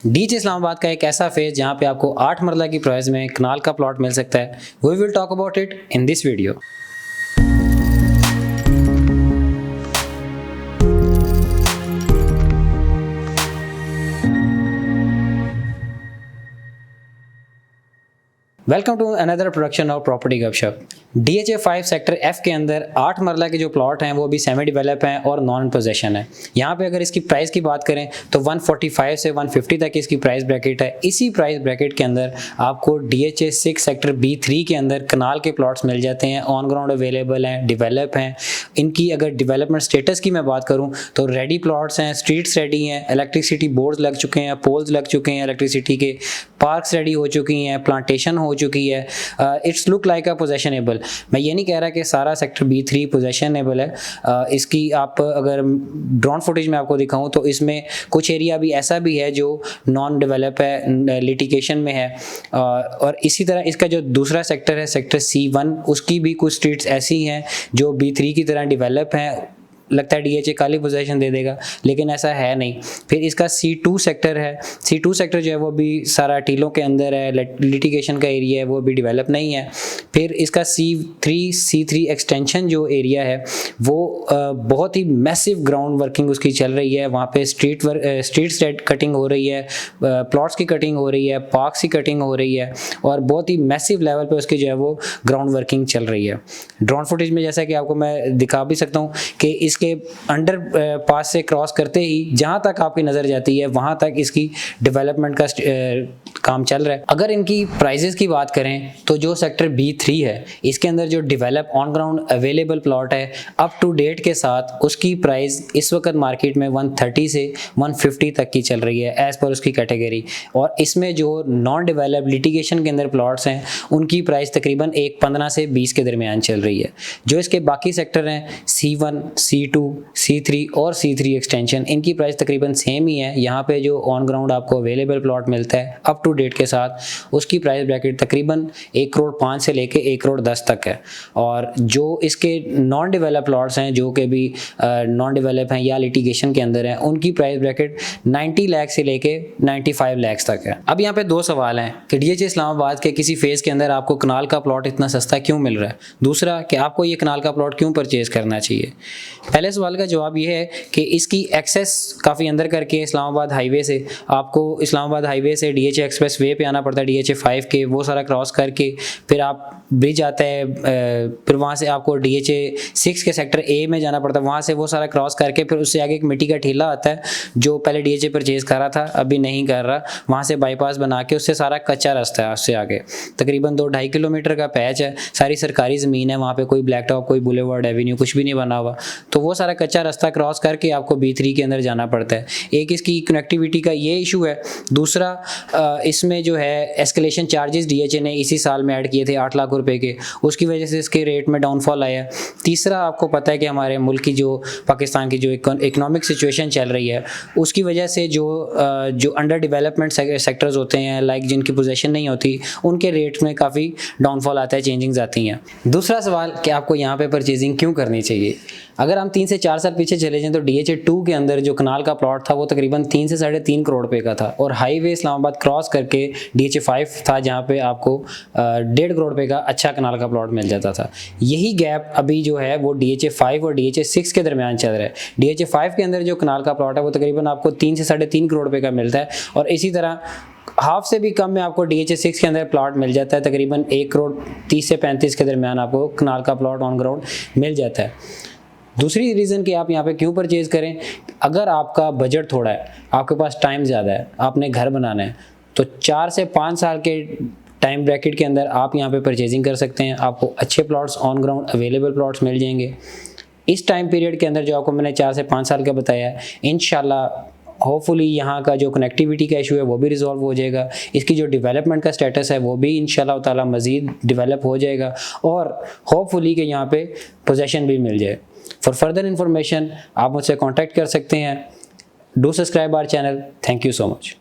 DH Islamabad का एक ऐसा फेज जहां पे आपको 8 मरला की प्राइस में कनाल का प्लॉट मिल सकता है। We will talk about it in this video. Welcome to another production of property गपशप। DHA 5 सेक्टर F के अंदर 8 मरला के जो प्लॉट हैं वो भी सेमी डेवलप हैं और नॉन पोजेशन है। यहाँ पे अगर इसकी प्राइस की बात करें तो 145 से 150 तक इसकी प्राइस ब्रैकेट है। इसी प्राइस ब्रैकेट के अंदर आपको DHA 6 सेक्टर B3 के अंदर कनाल के प्लॉट्स मिल जाते हैं, ऑन ग्राउंड अवेलेबल हैं, डेवलप हैं। इनकी अगर डेवलपमेंट स्टेटस की मैं बात करूँ तो रेडी प्लॉट्स हैं, स्ट्रीट्स रेडी हैं, इलेक्ट्रिसिटी बोर्ड्स लग चुके हैं, पोल्स लग चुके हैं इलेक्ट्रिसिटी के, पार्क्स रेडी हो चुकी हैं, प्लांटेशन हो चुकी है। It's look like a possessionable. मैं ये नहीं कह रहा कि सारा सेक्टर B3 पोजेशनेबल है। इसकी आप अगर ड्रोन फुटेज में आपको दिखाऊं तो इसमें कुछ एरिया भी ऐसा भी है जो नॉन डेवलप है, लिटिगेशन में है। और इसी तरह इसका जो दूसरा सेक्टर है सेक्टर C1, उसकी भी कुछ स्ट्रीट्स ऐसी हैं जो B3 की तरह डेवलप हैं। लगता है DHA काली पोजीशन दे देगा, लेकिन ऐसा है नहीं। फिर इसका C2 सेक्टर है। C2 सेक्टर जो है वो भी सारा टीलों के अंदर है, लिटिगेशन का एरिया है, वो भी डेवलप नहीं है। फिर इसका C3 एक्सटेंशन जो एरिया है वो बहुत ही मैसिव ग्राउंड वर्किंग उसकी चल रही है। वहाँ पे स्ट्रीट कटिंग हो रही है, प्लॉट्स की कटिंग हो रही है, पार्क्स की कटिंग हो रही है और बहुत ही मैसिव लेवल पे उसकी जो है वो ग्राउंड वर्किंग चल रही है। ड्रोन फुटेज में जैसा कि आपको मैं दिखा भी सकता हूँ कि के अंडर पास से क्रॉस करते ही जहां तक आपकी नजर जाती है वहां तक इसकी डेवलपमेंट का काम चल रहा है। अगर इनकी प्राइसेस की बात करें तो जो सेक्टर B3 है इसके अंदर जो develop on ground available plot है अप टू डेट के साथ उसकी प्राइस इस वक्त मार्केट में 130 से 150 तक की चल रही है एज पर उसकी कैटेगरी। और इसमें जो नॉन डेवलप लिटिगेशन के अंदर प्लॉट्स हैं उनकी प्राइस तकरीबन 15 से 20 के दरमियान चल रही है। जो इसके बाकी सेक्टर हैं C1, C2, C3 और C3 एक्सटेंशन, इनकी प्राइस तकरीबन सेम ही है। यहाँ पे जो ऑन ग्राउंड आपको अवेलेबल प्लॉट मिलता है अप टू डेट के साथ उसकी प्राइस ब्रैकेट तकरीबन 1 करोड़ 5 से लेके 1 करोड़ 10 तक है। और जो इसके नॉन डेवलप प्लॉट्स हैं जो कि भी नॉन डेवलप हैं या लिटिगेशन के अंदर हैं उनकी प्राइस ब्रैकेट 90 लाख से लेके 95 लाख तक है। अब यहाँ पे दो सवाल हैं कि DHA इस्लामाबाद के किसी फेज के अंदर आपको कनाल का प्लॉट इतना सस्ता क्यों मिल रहा है, दूसरा कि आपको ये कनाल का प्लॉट क्यों परचेज करना चाहिए। पहले सवाल का जवाब ये है कि इसकी एक्सेस काफ़ी अंदर करके इस्लामाबाद हाईवे से आपको इस्लामाबाद हाईवे से DHA एक्सप्रेस वे पे आना पड़ता है, DHA 5 के वो सारा क्रॉस करके फिर आप ब्रिज आता है, फिर वहाँ से आपको DHA 6 के सेक्टर A में जाना पड़ता है, वहाँ से वो सारा क्रॉस करके फिर उससे आगे एक मिट्टी का ठेला आता है जो पहले DHA परचेज कर रहा था अभी नहीं कर रहा, वहाँ से बाईपास बना के उससे सारा कच्चा रास्ता है। उससे आगे तकरीबन 2-2.5 किलोमीटर का पैच है, सारी सरकारी ज़मीन है, वहाँ पे कोई ब्लैक टॉप, कोई बुलेवार्ड एवेन्यू कुछ भी नहीं बना हुआ, तो वो सारा कच्चा रास्ता क्रॉस करके आपको B3 के अंदर जाना पड़ता है। एक इसकी कनेक्टिविटी का ये इशू है। दूसरा इसमें जो है एस्केलेशन चार्जेस DHA ने इसी साल में ऐड किए थे 8 लाख रुपए के, उसकी वजह से इसके रेट में डाउनफॉल आया। तीसरा आपको पता है कि हमारे मुल्क की जो पाकिस्तान की जो इकोनॉमिक सिचुएशन चल रही है उसकी वजह से जो अंडर डेवलपमेंट सेक्टर्स होते हैं लाइक जिनकी पोजीशन नहीं होती उनके रेट में काफ़ी डाउनफॉल आता है, चेंजिंग्स आती हैं। दूसरा सवाल कि आपको यहाँ पे परचेजिंग क्यों करनी चाहिए। अगर हम 3 से 4 साल पीछे चले जाएं तो DHA 2 के अंदर जो कनाल का प्लॉट था वो तकरीबन 3 से 3.5 करोड़ रुपए का था और हाईवे इस्लामाबाद क्रॉस करके DHA 5 था जहाँ पे आपको 1.5 करोड़ रुपए का अच्छा कनाल का प्लॉट मिल जाता था। यही गैप अभी जो है वो DHA 5 और DHA 6 के दरमियान चल रहा है। DHA 5 के अंदर जो कनाल का प्लॉट है वो तकरीबन आपको 3 से 3.5 करोड़ रुपए का मिलता है और इसी तरह हाफ से भी कम में आपको DHA 6 के अंदर प्लॉट मिल जाता है, तकरीबन 1 करोड़ 30 से 35 के दरमियान आपको कनाल का प्लॉट ऑन ग्राउंड मिल जाता है। दूसरी रीज़न कि आप यहाँ पे क्यों परचेज करें, अगर आपका बजट थोड़ा है, आपके पास टाइम ज़्यादा है, आपने घर बनाना है, तो 4 से 5 साल के टाइम ब्रैकेट के अंदर आप यहाँ पे परचेजिंग कर सकते हैं। आपको अच्छे plots on ground available plots मिल जाएंगे। इस टाइम पीरियड के अंदर जो आपको मैंने 4 से 5 साल का बताया है, इंशाल्लाह होपफुली यहाँ का जो कनेक्टिविटी का इशू है वो भी रिजॉल्व हो जाएगा, इसकी जो डेवलपमेंट का स्टेटस है वो भी इंशाल्लाह ताला मज़ीद डेवलप हो जाएगा और होपफुली कि यहाँ पे पोजेशन भी मिल जाए। फॉर फर्दर इन्फॉर्मेशन आप मुझसे कॉन्टैक्ट कर सकते हैं। Do subscribe our channel. Thank you so much.